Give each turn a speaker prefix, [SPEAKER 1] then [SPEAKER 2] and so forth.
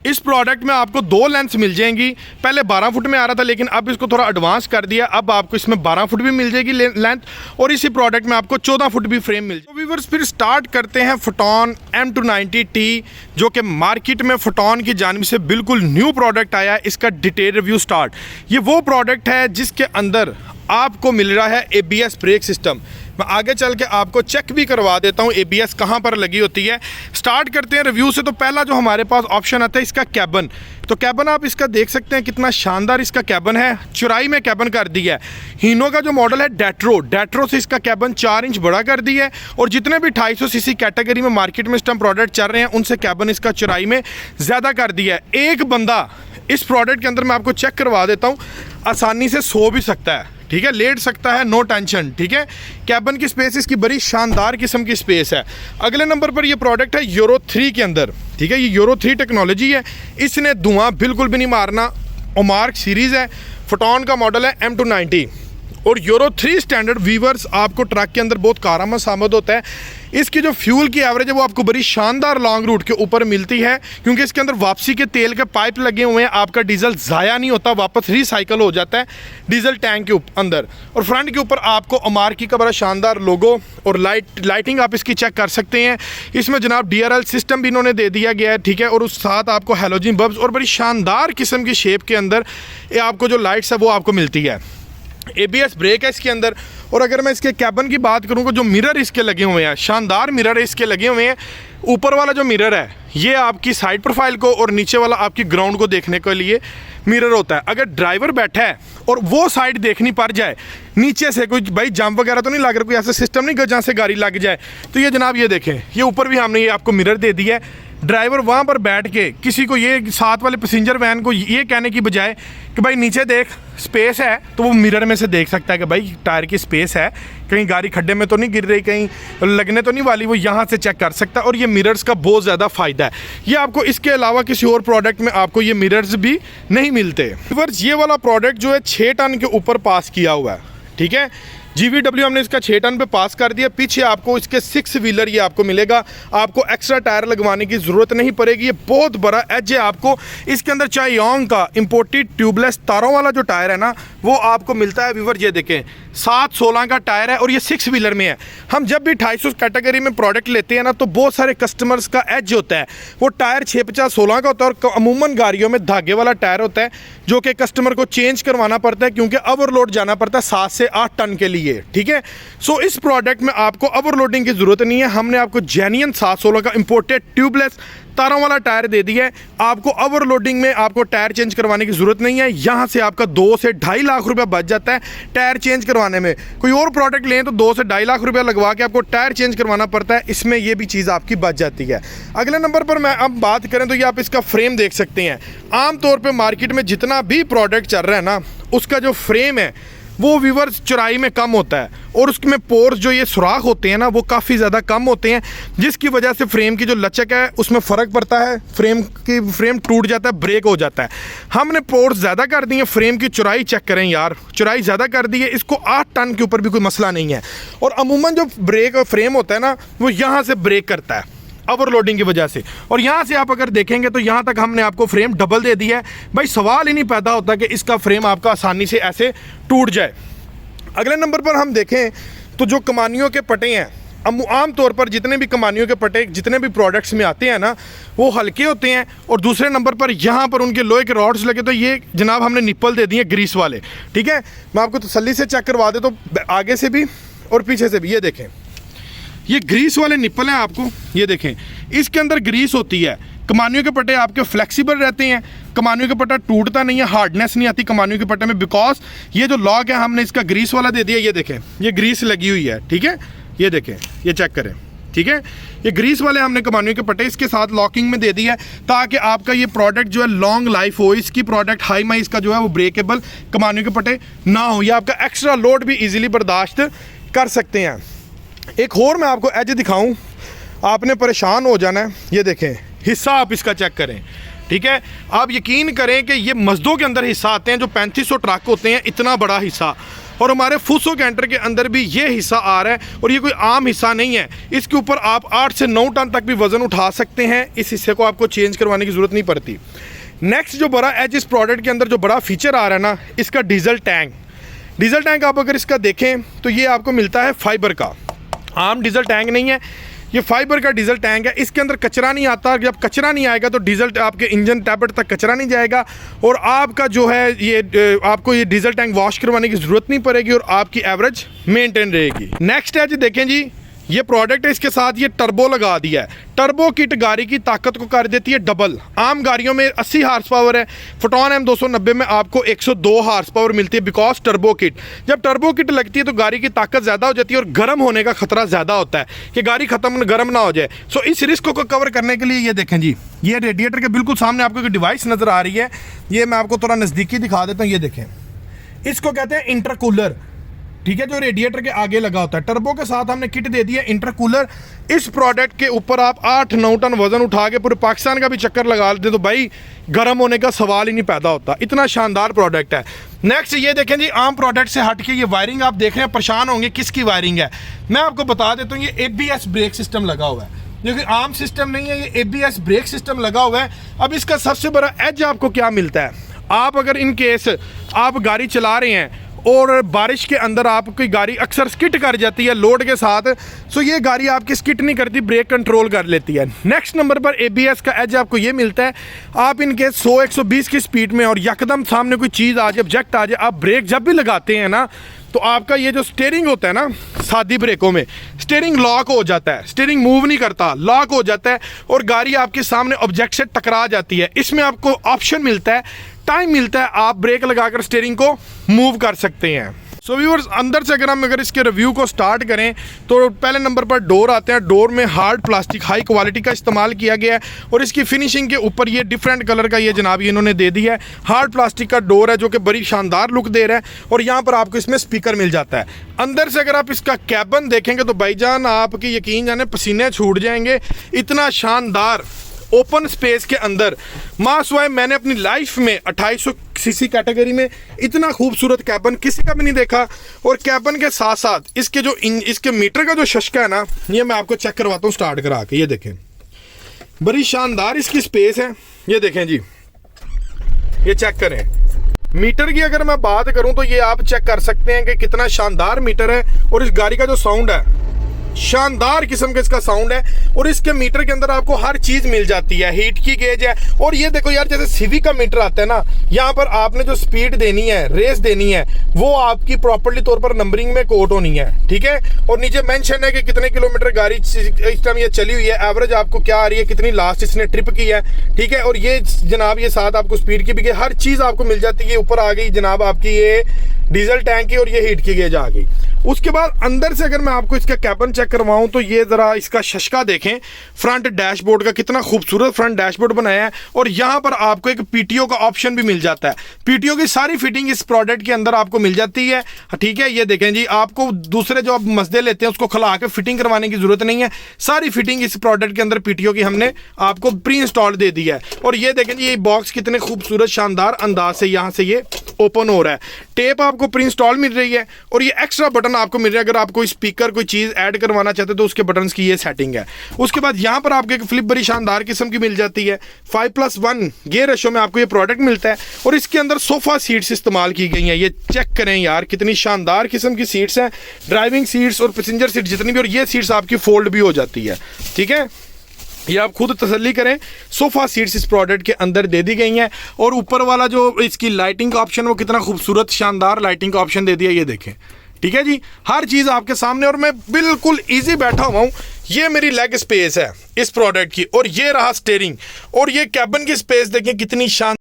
[SPEAKER 1] इस प्रोडक्ट में आपको 2 लेंथ्स मिल जाएंगी। पहले 12 फुट में आ रहा था, लेकिन अब इसको थोड़ा एडवांस कर दिया। अब आपको इसमें 12 फुट भी मिल जाएगी लेंथ, और इसी प्रोडक्ट में आपको 14 फुट भी फ्रेम मिल जाएगी। तो व्यूअर्स, फिर स्टार्ट करते हैं फोटोन M290T, जो कि मार्केट में फोटोन की जानिब से बिल्कुल न्यू प्रोडक्ट आया है। इसका डिटेल रिव्यू स्टार्ट। ये वो प्रोडक्ट है जिसके अंदर आपको मिल रहा है ABS ब्रेक सिस्टम। मैं आगे चल के आपको चेक भी करवा देता हूँ ABS कहाँ पर लगी होती है। स्टार्ट करते हैं रिव्यू से। तो पहला जो हमारे पास ऑप्शन आता है इसका कैबन। तो कैबन आप इसका देख सकते हैं, कितना शानदार इसका कैबन है। चौड़ाई में कैबन कर दिया है। हीनो का जो मॉडल है डेट्रो से इसका कैबन 4 इंच बड़ा कर दिया है। और जितने भी 250 सीसी कैटेगरी में मार्केट में इस टाइम प्रोडक्ट चल रहे हैं, उनसे कैबन इसका चौड़ाई में ज़्यादा कर दिया है। एक बंदा इस प्रोडक्ट के अंदर, मैं आपको चेक करवा देता हूँ, आसानी से सो भी सकता है, ठीक है, लेट सकता है, नो टेंशन, ठीक है। कैबन की स्पेस इसकी बड़ी शानदार किस्म की स्पेस है। अगले नंबर पर ये प्रोडक्ट है यूरो 3 के अंदर, ठीक है। ये यूरो 3 टेक्नोलॉजी है। इसने धुआं बिल्कुल भी नहीं मारना। ओमार्क सीरीज़ है, फोटोन का मॉडल है M290 और यूरो 3 स्टैंडर्ड। वीवर्स, आपको ट्रक के अंदर बहुत कारआमद साबित होता है। इसकी जो फ्यूल की एवरेज है वो आपको बड़ी शानदार लॉन्ग रूट के ऊपर मिलती है, क्योंकि इसके अंदर वापसी के तेल के पाइप लगे हुए हैं। आपका डीजल ज़ाया नहीं होता, वापस रिसाइकल हो जाता है डीजल टैंक के अंदर। और फ्रंट के ऊपर आपको ओमार्की का बड़ा शानदार लोगो और लाइटिंग आप इसकी चेक कर सकते हैं। इसमें जनाब DRL सिस्टम भी इन्होंने दे दिया गया है, ठीक है। और उस साथ आपको हैलोजन बल्ब्स और बड़ी शानदार किस्म की शेप के अंदर ये आपको जो लाइट्स है वो आपको मिलती है। ABS ब्रेक है इसके अंदर। और अगर मैं इसके कैबन की बात करूँ, जो मिरर इसके लगे हुए हैं, शानदार मिरर इसके लगे हुए हैं। ऊपर वाला जो मिरर है ये आपकी साइड प्रोफाइल को, और नीचे वाला आपकी ग्राउंड को देखने के लिए मिरर होता है। अगर ड्राइवर बैठा है और वो साइड देखनी पड़ जाए, नीचे से कोई भाई जंप वगैरह तो नहीं लग रहा, कोई ऐसा सिस्टम नहीं जहाँ से गाड़ी लग जाए, तो ये जनाब ये देखें, ये ऊपर भी हमने ये आपको मिरर दे दिया है। ड्राइवर वहाँ पर बैठ के किसी को, ये साथ वाले पैसेंजर वैन को ये कहने की बजाय कि भाई नीचे देख स्पेस है, तो वो मिरर में से देख सकता है कि भाई टायर की स्पेस है, कहीं गाड़ी खड्डे में तो नहीं गिर रही, कहीं लगने तो नहीं वाली, वो यहाँ से चेक कर सकता है। और ये मिरर्स का बहुत ज़्यादा फ़ायदा है। ये आपको इसके अलावा किसी और प्रोडक्ट में आपको ये मिरर्स भी नहीं मिलते। व्यूअर्स, ये वाला प्रोडक्ट जो है 6 टन के ऊपर पास किया हुआ है, ठीक है। GVW हमने इसका 6 टन पे पास कर दिया। पीछे आपको इसके 6 व्हीलर ये आपको मिलेगा। आपको एक्स्ट्रा टायर लगवाने की ज़रूरत नहीं पड़ेगी। ये बहुत बड़ा एज है आपको। इसके अंदर चायोंग का इंपोर्टेड ट्यूबलेस तारों वाला जो टायर है ना, वो आपको मिलता है। व्यूअर, ये देखें 7/16 का टायर है और ये 6 व्हीलर में है। हम जब भी 250 कैटेगरी में प्रोडक्ट लेते हैं ना, तो बहुत सारे कस्टमर्स का एज होता है, वो टायर 6/50/16 का होता है। और अमूमन गाड़ियों में धागे वाला टायर होता है, जो कि कस्टमर को चेंज करवाना पड़ता है, क्योंकि ओवरलोड जाना पड़ता है 7 से 8 टन के लिए, ठीक है। सो इस प्रोडक्ट में आपको ओवरलोडिंग की जरूरत नहीं है। हमने आपको जेन्युइन 7/16 का इंपोर्टेड ट्यूबलेस तारों वाला टायर दे दिया है। आपको ओवरलोडिंग में आपको टायर चेंज करवाने की जरूरत नहीं है। यहाँ से आपका 2 से 2.5 लाख रुपया बच जाता है टायर चेंज करवाने में। कोई और प्रोडक्ट लें तो 2 से 2.5 लाख रुपया लगवा के आपको टायर चेंज करवाना पड़ता है। इसमें ये भी चीज़ आपकी बच जाती है। अगले नंबर पर मैं अब बात करें तो ये आप इसका फ्रेम देख सकते हैं। आमतौर पर मार्केट में जितना भी प्रोडक्ट चल रहा है ना, उसका जो फ्रेम है वो व्यूअर्स चौड़ाई में कम होता है, और उसमें पोर्स जो ये सुराख होते हैं ना, वो काफ़ी ज़्यादा कम होते हैं, जिसकी वजह से फ्रेम की जो लचक है उसमें फ़र्क पड़ता है। फ्रेम टूट जाता है, ब्रेक हो जाता है। हमने पोर्स ज़्यादा कर दिए। फ्रेम की चौड़ाई चेक करें यार, चौड़ाई ज़्यादा कर दी है। इसको 8 टन के ऊपर भी कोई मसला नहीं है। और अमूमन जो ब्रेक फ्रेम होता है ना, वो यहाँ से ब्रेक करता है ओवरलोडिंग की वजह से। और यहाँ से आप अगर देखेंगे तो यहाँ तक हमने आपको फ्रेम डबल दे दिया है। भाई सवाल ही नहीं पैदा होता कि इसका फ्रेम आपका आसानी से ऐसे टूट जाए। अगले नंबर पर हम देखें तो जो कमानियों के पटे हैं, आम तौर पर जितने भी कमानियों के पटे जितने भी प्रोडक्ट्स में आते हैं ना, वो हल्के होते हैं। और दूसरे नंबर पर यहाँ पर उनके लोहे के रॉड्स लगे, तो ये जनाब हमने निप्पल दे दिए ग्रीस वाले, ठीक है। मैं आपको तसल्ली से चेक करवा दे तो आगे से भी और पीछे से भी। ये देखें, ये ग्रीस वाले निप्पल हैं आपको, ये देखें इसके अंदर ग्रीस होती है। कमानियों के पट्टे आपके फ्लेक्सिबल रहते हैं। कमानियों के पट्टा टूटता नहीं है, हार्डनेस नहीं आती कमानियों के पट्टे में, बिकॉज ये जो लॉक है हमने इसका ग्रीस वाला दे दिया। ये देखें, ये ग्रीस लगी हुई है, ठीक है। ये देखें, ये चेक करें, ठीक है। ये ग्रीस वाले हमने कमानियों के पट्टे इसके साथ लॉकिंग में दे दिया है, ताकि आपका ये प्रोडक्ट जो है लॉन्ग लाइफ हो। इसकी प्रोडक्ट हाई माई इसका जो है वो ब्रेकेबल कमानियों के पट्टे ना हो, या आपका एक्स्ट्रा लोड भी ईजिली बर्दाश्त कर सकते हैं। एक और मैं आपको एज दिखाऊं, आपने परेशान हो जाना है। ये देखें, हिस्सा आप इसका चेक करें, ठीक है। आप यकीन करें कि ये मजदों के अंदर हिस्सा आते हैं जो 3500 ट्रक होते हैं, इतना बड़ा हिस्सा। और हमारे फूसो कैंटर के अंदर भी ये हिस्सा आ रहा है और ये कोई आम हिस्सा नहीं है। इसके ऊपर आप 8 से 9 टन तक भी वजन उठा सकते हैं। इस हिस्से को आपको चेंज करवाने की ज़रूरत नहीं पड़ती। नेक्स्ट जो बड़ा एज इस प्रोडक्ट के अंदर जो बड़ा फीचर आ रहा है ना, इसका डीजल टैंक। डीजल टैंक आप अगर इसका देखें तो ये आपको मिलता है फाइबर का, आम डीजल टैंक नहीं है, ये फाइबर का डीजल टैंक है। इसके अंदर कचरा नहीं आता। जब कचरा नहीं आएगा तो डीजल आपके इंजन टैबलेट तक कचरा नहीं जाएगा और आपका जो है ये आपको ये डीजल टैंक वॉश करवाने की ज़रूरत नहीं पड़ेगी और आपकी एवरेज मेंटेन रहेगी। नेक्स्ट है जी, देखें जी, ये प्रोडक्ट है, इसके साथ ये टर्बो लगा दिया है। टर्बो किट गाड़ी की ताकत को कर देती है डबल। आम गाड़ियों में 80 हार्स पावर है, फोटोन M290 में आपको 102 हार्स पावर मिलती है बिकॉज टर्बो किट। जब टर्बो किट लगती है तो गाड़ी की ताकत ज़्यादा हो जाती है और गर्म होने का खतरा ज़्यादा होता है कि गाड़ी खत्म गर्म ना हो जाए। सो इस रिस्क को कवर करने के लिए ये देखें जी, ये रेडिएटर के बिल्कुल सामने आपको एक डिवाइस नज़र आ रही है। ये मैं आपको थोड़ा नज़दीकी दिखा देता हूँ। ये देखें, इसको कहते हैं इंटरकूलर, ठीक है, जो रेडिएटर के आगे लगा होता है। टर्बो के साथ हमने किट दे दी है इंटरकूलर। इस प्रोडक्ट के ऊपर आप 8-9 टन वजन उठा के पूरे पाकिस्तान का भी चक्कर लगा लेते तो भाई गर्म होने का सवाल ही नहीं पैदा होता। इतना शानदार प्रोडक्ट है। नेक्स्ट ये देखें जी, आम प्रोडक्ट से हट के ये वायरिंग आप देख रहे हैं, परेशान होंगे किसकी वायरिंग है। मैं आपको बता देता हूँ, ये ABS ब्रेक सिस्टम लगा हुआ है, जो कि आम सिस्टम नहीं है, ये ABS ब्रेक सिस्टम लगा हुआ है। अब इसका सबसे बड़ा एज आपको क्या मिलता है, आप अगर इन केस आप गाड़ी चला रहे हैं और बारिश के अंदर आपकी गाड़ी अक्सर स्किट कर जाती है लोड के साथ, सो ये गाड़ी आपकी स्किट नहीं करती, ब्रेक कंट्रोल कर लेती है। नेक्स्ट नंबर पर ABS का एज आपको ये मिलता है, आप इनके 100-120 की स्पीड में और यकदम सामने कोई चीज़ आ जाए, ऑब्जेक्ट आ जाए, आप ब्रेक जब भी लगाते हैं ना तो आपका ये जो स्टीयरिंग होता है ना, सादी ब्रेकों में स्टीयरिंग लॉक हो जाता है, स्टीयरिंग मूव नहीं करता, लॉक हो जाता है और गाड़ी आपके सामने ऑब्जेक्ट से टकरा जाती है। इसमें आपको ऑप्शन मिलता है, टाइम मिलता है, आप ब्रेक लगाकर स्टीयरिंग को मूव कर सकते हैं। सो व्यूअर्स, अंदर से अगर इसके रिव्यू को स्टार्ट करें तो पहले नंबर पर डोर आते हैं। डोर में हार्ड प्लास्टिक हाई क्वालिटी का इस्तेमाल किया गया है और इसकी फिनिशिंग के ऊपर ये डिफरेंट कलर का ये जनाब इन्होंने दे दिया है। हार्ड प्लास्टिक का डोर है जो कि बड़ी शानदार लुक दे रहा है और यहाँ पर आपको इसमें स्पीकर मिल जाता है। अंदर से अगर आप इसका कैबिन देखेंगे तो भाईजान आपकी यकीन जाने पसीने छूट जाएंगे। इतना शानदार ओपन स्पेस के अंदर मासवाए मैंने अपनी लाइफ में 2800 सीसी कैटेगरी में इतना खूबसूरत कैबिन किसी का भी नहीं देखा। और कैबिन के साथ साथ इसके जो इसके मीटर का जो शशका है ना, ये मैं आपको चेक करवाता हूँ स्टार्ट करा के। ये देखें, बड़ी शानदार इसकी स्पेस है। ये देखें जी, ये चेक करें। मीटर की अगर मैं बात करूं तो ये आप चेक कर सकते हैं कि कितना शानदार मीटर है और इस गाड़ी का जो साउंड है, शानदार किस्म का इसका साउंड है और इसके मीटर के अंदर आपको हर चीज मिल जाती है। हीट की गेज है और ये देखो यार, जैसे सीवी का मीटर आता है ना, यहाँ पर आपने जो स्पीड देनी है, रेस देनी है, वो आपकी प्रॉपर्ली तौर पर नंबरिंग में कोट होनी है, ठीक है। और नीचे मेंशन है कि कितने किलोमीटर गाड़ी इस टाइम ये चली हुई है, एवरेज आपको क्या आ रही है, कितनी लास्ट इसने ट्रिप की है, ठीक है। और ये जनाब ये साथ आपको स्पीड की भी हर चीज आपको मिल जाती है। ऊपर आ गई जनाब आपकी ये डीजल टैंक की और ये हीट की गेज आ गई। उसके बाद अंदर से अगर मैं आपको इसका कैबिन चेक करवाऊं तो ये जरा इसका शशका देखें। फ्रंट डैशबोर्ड का कितना खूबसूरत फ्रंट डैशबोर्ड बनाया है और यहाँ पर आपको एक PTO का ऑप्शन भी मिल जाता है। PTO की सारी फिटिंग इस प्रोडक्ट के अंदर आपको मिल जाती है, ठीक है। ये देखें जी, आपको दूसरे जो आप मसदे लेते हैं उसको खिला के फिटिंग करवाने की जरूरत नहीं है। सारी फिटिंग इस प्रोडक्ट के अंदर PTO की हमने आपको प्री इंस्टॉल दे दी है। और ये देखें जी, ये बॉक्स कितने खूबसूरत शानदार अंदाज से यहाँ से ये ओपन हो रहा है। टेप आपको प्री इंस्टॉल मिल रही है और ये एक्स्ट्रा बटन आपको मिल रहा है। अगर आप कोई स्पीकर कोई चीज़ ऐड करवाना चाहते तो उसके बटन्स की ये सेटिंग है। उसके बाद यहाँ पर आपको एक फ्लिप बड़ी शानदार किस्म की मिल जाती है। 5+1 गियर रेशो में आपको ये प्रोडक्ट मिलता है और इसके अंदर सोफा सीट्स इस्तेमाल की गई हैं। ये चेक करें यार, कितनी शानदार किस्म की सीट्स हैं, ड्राइविंग सीट्स और पैसेंजर सीट जितनी भी, और ये सीट्स आपकी फोल्ड भी हो जाती है, ठीक है। ये आप खुद तसल्ली करें, सोफा सीट्स इस प्रोडक्ट के अंदर दे दी गई हैं। और ऊपर वाला जो इसकी लाइटिंग का ऑप्शन, वो कितना खूबसूरत शानदार लाइटिंग का ऑप्शन दे दिया, ये देखें, ठीक है जी। हर चीज़ आपके सामने और मैं बिल्कुल इजी बैठा हुआ हूँ। ये मेरी लेग स्पेस है इस प्रोडक्ट की और ये रहा स्टीयरिंग और ये कैबिन की स्पेस देखें कितनी शानदार।